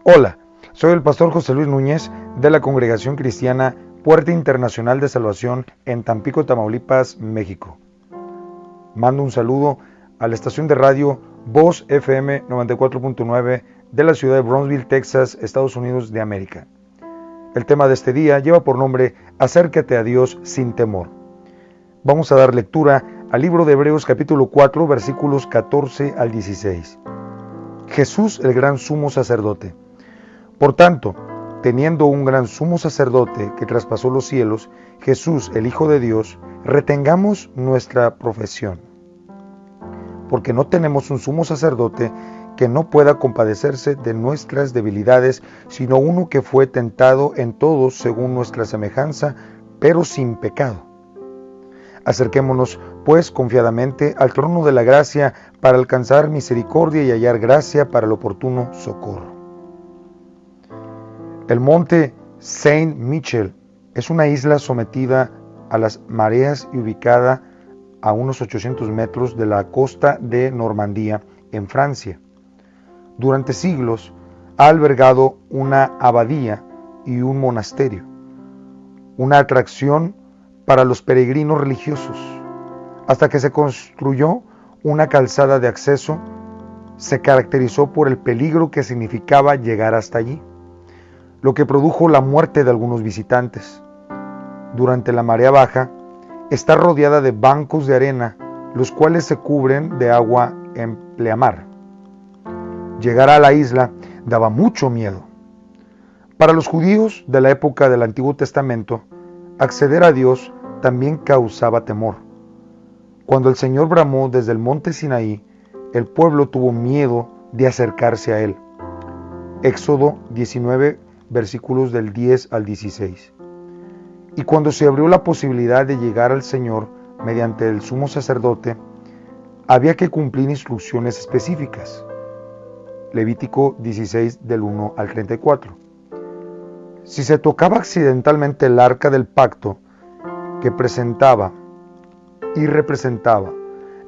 Hola, soy el pastor José Luis Núñez de la Congregación Cristiana Puerta Internacional de Salvación en Tampico, Tamaulipas, México. Mando un saludo a la estación de radio Voz FM 94.9 de la ciudad de Brownsville, Texas, Estados Unidos de América. El tema de este día lleva por nombre Acércate a Dios sin temor. Vamos a dar lectura al libro de Hebreos capítulo 4, versículos 14 al 16. Jesús, el gran sumo sacerdote. Por tanto, teniendo un gran sumo sacerdote que traspasó los cielos, Jesús, el Hijo de Dios, retengamos nuestra profesión. Porque no tenemos un sumo sacerdote que no pueda compadecerse de nuestras debilidades, sino uno que fue tentado en todo según nuestra semejanza, pero sin pecado. Acerquémonos, pues, confiadamente al trono de la gracia para alcanzar misericordia y hallar gracia para el oportuno socorro. El monte Saint Michel es una isla sometida a las mareas y ubicada a unos 800 metros de la costa de Normandía, en Francia. Durante siglos ha albergado una abadía y un monasterio, una atracción para los peregrinos religiosos. Hasta que se construyó una calzada de acceso, se caracterizó por el peligro que significaba llegar hasta allí, lo que produjo la muerte de algunos visitantes. Durante la marea baja, está rodeada de bancos de arena, los cuales se cubren de agua en pleamar. Llegar a la isla daba mucho miedo. Para los judíos de la época del Antiguo Testamento, acceder a Dios también causaba temor. Cuando el Señor bramó desde el monte Sinaí, el pueblo tuvo miedo de acercarse a Él. Éxodo 19, versículos del 10 al 16. Y cuando se abrió la posibilidad de llegar al Señor mediante el sumo sacerdote, había que cumplir instrucciones específicas. Levítico 16 del 1 al 34. Si se tocaba accidentalmente el arca del pacto que presentaba y representaba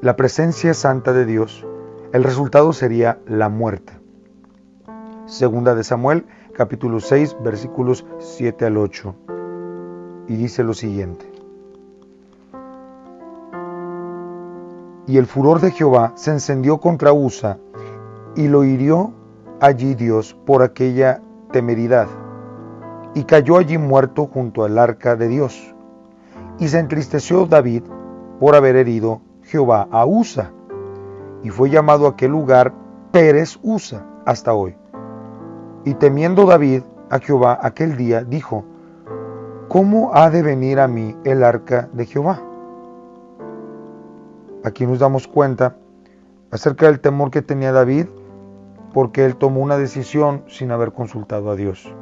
la presencia santa de Dios, el resultado sería la muerte. Segunda de Samuel, capítulo 6, versículos 7 al 8. Y dice lo siguiente. Y el furor de Jehová se encendió contra Usa, y lo hirió allí Dios por aquella temeridad, y cayó allí muerto junto al arca de Dios. Y se entristeció David por haber herido Jehová a Usa, y fue llamado aquel lugar Pérez Usa hasta hoy. Y temiendo David a Jehová aquel día, dijo: ¿Cómo ha de venir a mí el arca de Jehová? Aquí nos damos cuenta acerca del temor que tenía David, porque él tomó una decisión sin haber consultado a Dios.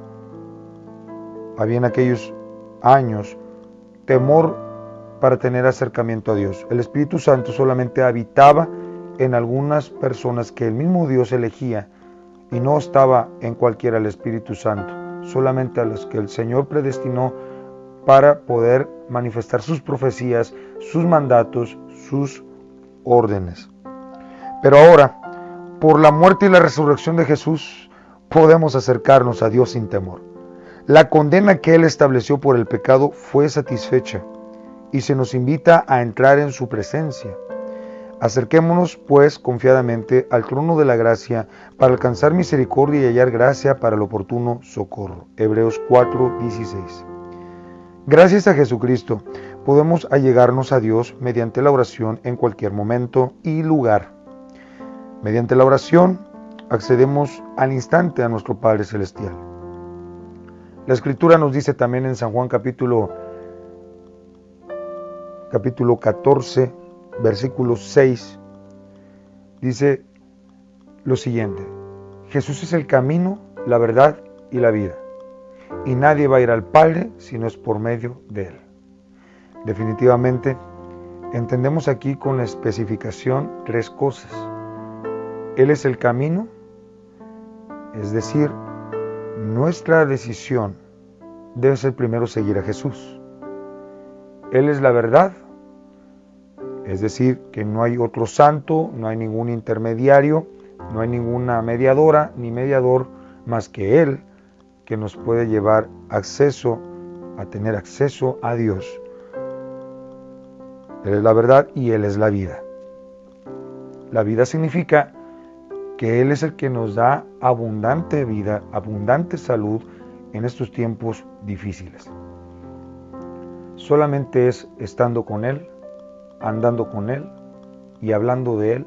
Había en aquellos años temor para tener acercamiento a Dios. El Espíritu Santo solamente habitaba en algunas personas que el mismo Dios elegía, y no estaba en cualquiera el Espíritu Santo, solamente a los que el Señor predestinó para poder manifestar sus profecías, sus mandatos, sus órdenes. Pero ahora, por la muerte y la resurrección de Jesús, podemos acercarnos a Dios sin temor. La condena que Él estableció por el pecado fue satisfecha y se nos invita a entrar en su presencia. Acerquémonos, pues, confiadamente al trono de la gracia para alcanzar misericordia y hallar gracia para el oportuno socorro. Hebreos 4, 16. Gracias a Jesucristo, podemos allegarnos a Dios mediante la oración en cualquier momento y lugar. Mediante la oración, accedemos al instante a nuestro Padre Celestial. La Escritura nos dice también en San Juan capítulo 14, versículo 6, dice lo siguiente: Jesús es el camino, la verdad y la vida, y nadie va a ir al Padre si no es por medio de Él. Definitivamente, entendemos aquí con especificación tres cosas. Él es el camino, es decir, nuestra decisión debe ser primero seguir a Jesús. Él es la verdad, es decir, que no hay otro santo, no hay ningún intermediario, no hay ninguna mediadora ni mediador más que Él, que nos puede llevar a tener acceso a Dios. Él es la verdad y Él es la vida. La vida significa que Él es el que nos da abundante vida, abundante salud en estos tiempos difíciles. Solamente es estando con Él, andando con Él y hablando de Él.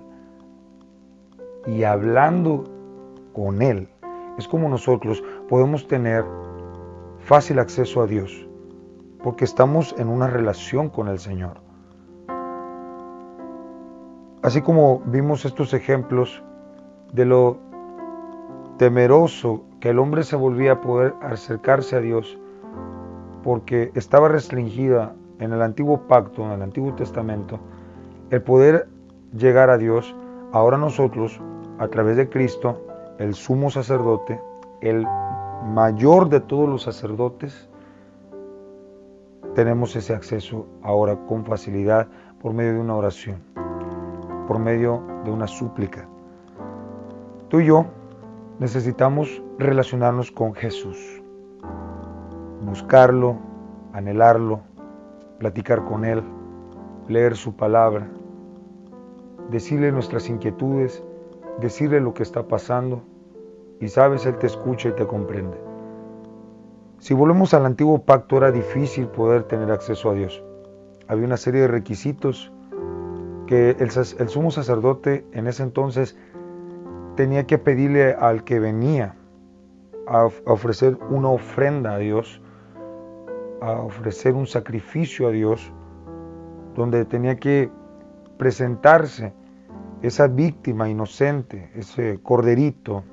Y hablando con Él es como nosotros podemos tener fácil acceso a Dios, porque estamos en una relación con el Señor. Así como vimos estos ejemplos de lo temeroso que el hombre se volvía a poder acercarse a Dios, porque estaba restringida en el antiguo pacto, en el Antiguo Testamento, el poder llegar a Dios. Ahora nosotros, a través de Cristo, el sumo sacerdote, el mayor de todos los sacerdotes, tenemos ese acceso ahora con facilidad por medio de una oración, por medio de una súplica. Tú y yo necesitamos relacionarnos con Jesús, buscarlo, anhelarlo, platicar con Él, leer su palabra, decirle nuestras inquietudes, decirle lo que está pasando, y sabes, Él te escucha y te comprende. Si volvemos al antiguo pacto, era difícil poder tener acceso a Dios. Había una serie de requisitos que el sumo sacerdote en ese entonces tenía que pedirle al que venía a ofrecer una ofrenda a Dios, a ofrecer un sacrificio a Dios, donde tenía que presentarse esa víctima inocente, ese corderito,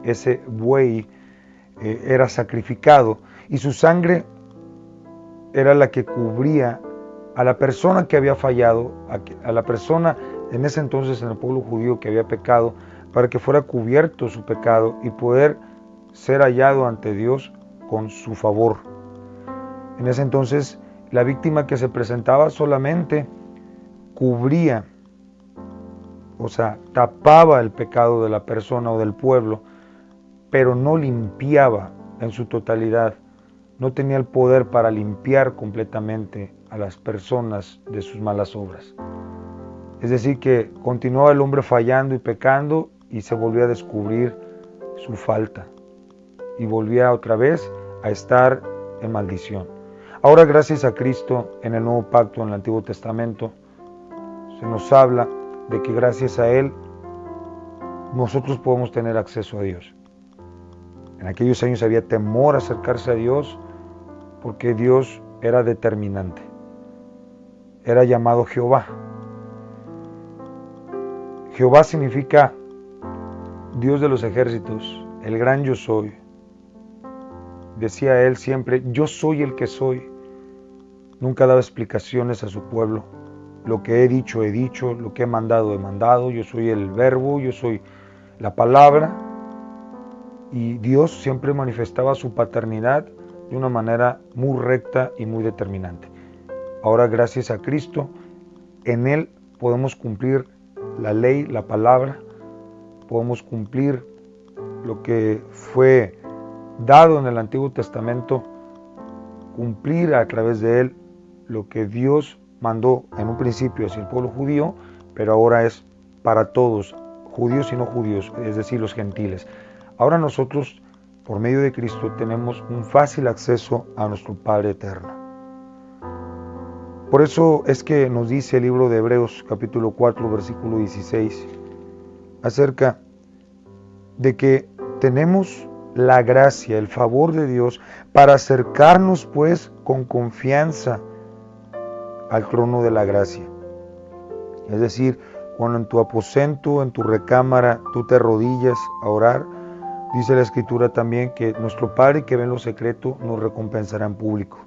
ese buey, era sacrificado, y su sangre era la que cubría a la persona que había fallado, a la persona en ese entonces en el pueblo judío que había pecado, para que fuera cubierto su pecado y poder ser hallado ante Dios con su favor. En ese entonces la víctima que se presentaba solamente cubría, o sea, tapaba el pecado de la persona o del pueblo, pero no limpiaba en su totalidad. No tenía el poder para limpiar completamente a las personas de sus malas obras. Es decir, que continuaba el hombre fallando y pecando, y se volvía a descubrir su falta y volvía otra vez a estar en maldición. Ahora, gracias a Cristo, en el Nuevo Pacto, en el Antiguo Testamento, se nos habla de que gracias a Él nosotros podemos tener acceso a Dios. En aquellos años había temor a acercarse a Dios porque Dios era determinante. Era llamado Jehová. Jehová significa Dios de los ejércitos, el gran yo soy. Decía Él siempre, yo soy el que soy. Nunca daba explicaciones a su pueblo. Lo que he dicho, lo que he mandado, yo soy el verbo, yo soy la palabra. Y Dios siempre manifestaba su paternidad de una manera muy recta y muy determinante. Ahora, gracias a Cristo, en Él podemos cumplir la ley, la palabra, podemos cumplir lo que fue dado en el Antiguo Testamento, cumplir a través de Él lo que Dios mandó en un principio hacia el pueblo judío, pero ahora es para todos, judíos y no judíos, es decir, los gentiles. Ahora nosotros, por medio de Cristo, tenemos un fácil acceso a nuestro Padre eterno. Por eso es que nos dice el libro de Hebreos, capítulo 4, versículo 16, acerca de que tenemos la gracia, el favor de Dios, para acercarnos pues con confianza al trono de la gracia. Es decir, cuando en tu aposento, en tu recámara, tú te arrodillas a orar, dice la Escritura también que nuestro Padre que ve en lo secreto nos recompensará en público.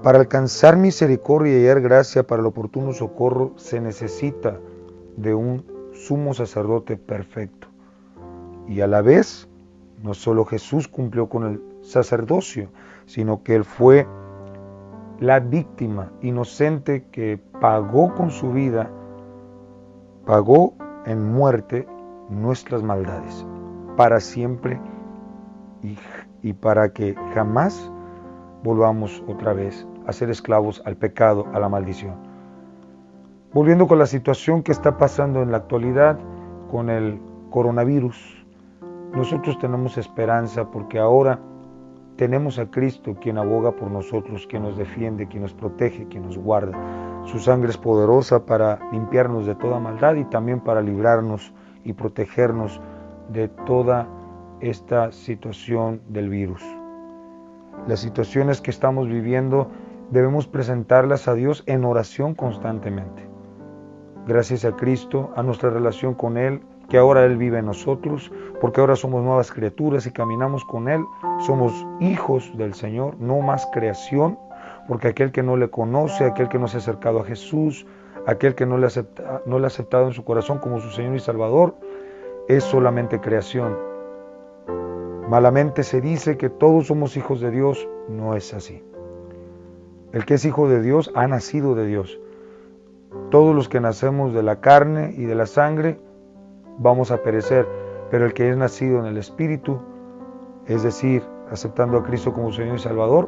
Para alcanzar misericordia y hallar gracia para el oportuno socorro se necesita de un sumo sacerdote perfecto. Y a la vez, no solo Jesús cumplió con el sacerdocio, sino que Él fue la víctima inocente que pagó con su vida, pagó en muerte nuestras maldades. para siempre y para que jamás volvamos otra vez a ser esclavos al pecado, a la maldición. Volviendo con la situación que está pasando en la actualidad con el coronavirus, nosotros tenemos esperanza porque ahora tenemos a Cristo quien aboga por nosotros, quien nos defiende, quien nos protege, quien nos guarda. Su sangre es poderosa para limpiarnos de toda maldad y también para librarnos y protegernos de toda esta situación del virus. Las situaciones que estamos viviendo debemos presentarlas a Dios en oración constantemente. Gracias a Cristo, a nuestra relación con Él, que ahora Él vive en nosotros, porque ahora somos nuevas criaturas y caminamos con Él, somos hijos del Señor, no más creación, porque aquel que no le conoce, aquel que no se ha acercado a Jesús, aquel que no le ha aceptado en su corazón como su Señor y Salvador, es solamente creación. Malamente se dice que todos somos hijos de Dios, no es así. El que es hijo de Dios ha nacido de Dios. Todos los que nacemos de la carne y de la sangre vamos a perecer, pero el que es nacido en el Espíritu, es decir, aceptando a Cristo como Señor y Salvador,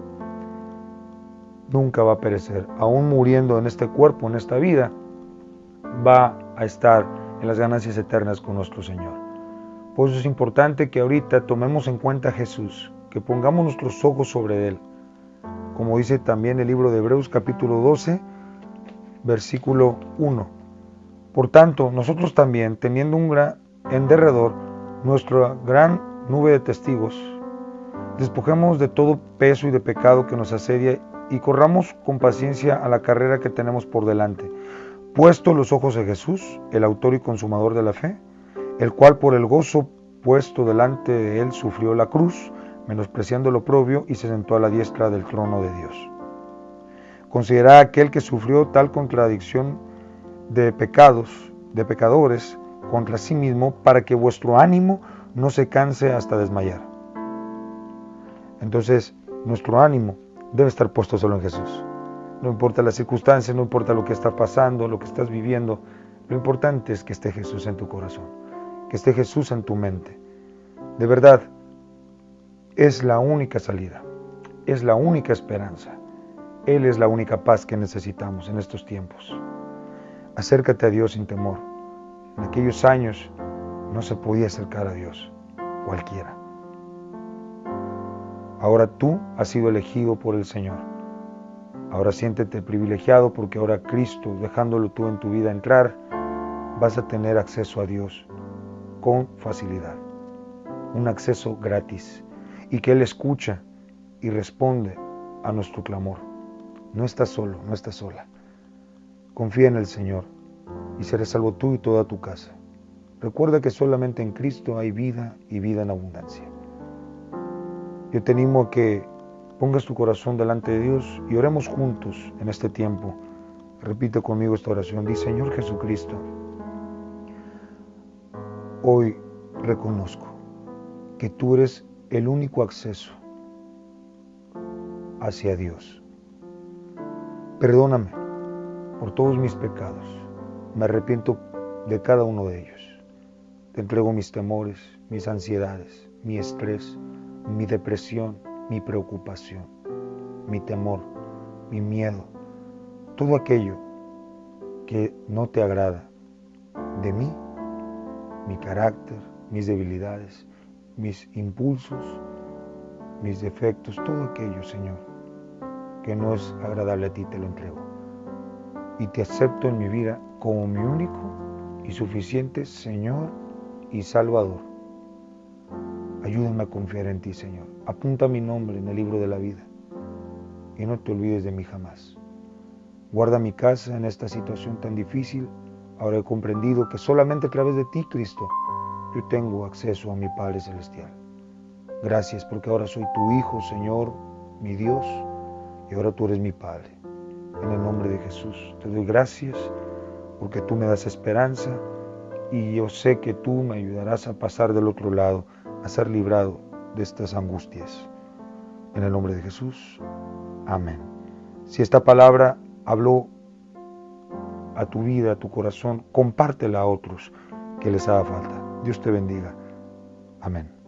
nunca va a perecer. Aún muriendo en este cuerpo, en esta vida, va a estar en las ganancias eternas con nuestro Señor. Por eso es importante que ahorita tomemos en cuenta a Jesús, que pongamos nuestros ojos sobre Él. Como dice también el libro de Hebreos capítulo 12, versículo 1. Por tanto, nosotros también, teniendo en derredor nuestra gran nube de testigos, despojemos de todo peso y de pecado que nos asedia y corramos con paciencia a la carrera que tenemos por delante, puesto los ojos en Jesús, el autor y consumador de la fe, el cual por el gozo puesto delante de él sufrió la cruz, menospreciando lo oprobio, y se sentó a la diestra del trono de Dios. Considerad aquel que sufrió tal contradicción de pecadores contra sí mismo, para que vuestro ánimo no se canse hasta desmayar. Entonces, nuestro ánimo debe estar puesto solo en Jesús. No importa las circunstancias, no importa lo que está pasando, lo que estás viviendo, lo importante es que esté Jesús en tu corazón, que esté Jesús en tu mente. De verdad, es la única salida, es la única esperanza. Él es la única paz que necesitamos en estos tiempos. Acércate a Dios sin temor. En aquellos años no se podía acercar a Dios cualquiera. Ahora tú has sido elegido por el Señor. Ahora siéntete privilegiado porque ahora Cristo, dejándolo tú en tu vida entrar, vas a tener acceso a Dios con facilidad. Un acceso gratis. Y que Él escucha y responde a nuestro clamor. No estás solo, no estás sola. Confía en el Señor y serás salvo tú y toda tu casa. Recuerda que solamente en Cristo hay vida y vida en abundancia. Yo te animo a que pongas tu corazón delante de Dios y oremos juntos en este tiempo. Repite conmigo esta oración. Di: Señor Jesucristo, hoy reconozco que tú eres el único acceso hacia Dios. Perdóname por todos mis pecados. Me arrepiento de cada uno de ellos. Te entrego mis temores, mis ansiedades, mi estrés, mi depresión, mi preocupación, mi temor, mi miedo, todo aquello que no te agrada de mí, mi carácter, mis debilidades, mis impulsos, mis defectos, todo aquello, Señor, que no es agradable a ti, te lo entrego. Y te acepto en mi vida como mi único y suficiente Señor y Salvador. Ayúdame a confiar en ti, Señor. Apunta mi nombre en el libro de la vida y no te olvides de mí jamás. Guarda mi casa en esta situación tan difícil. Ahora he comprendido que solamente a través de ti, Cristo, yo tengo acceso a mi Padre Celestial. Gracias porque ahora soy tu Hijo, Señor, mi Dios, y ahora tú eres mi Padre. En el nombre de Jesús te doy gracias porque tú me das esperanza y yo sé que tú me ayudarás a pasar del otro lado, a ser librado de estas angustias. En el nombre de Jesús, amén. Si esta palabra habló a tu vida, a tu corazón, compártela a otros que les haga falta. Dios te bendiga. Amén.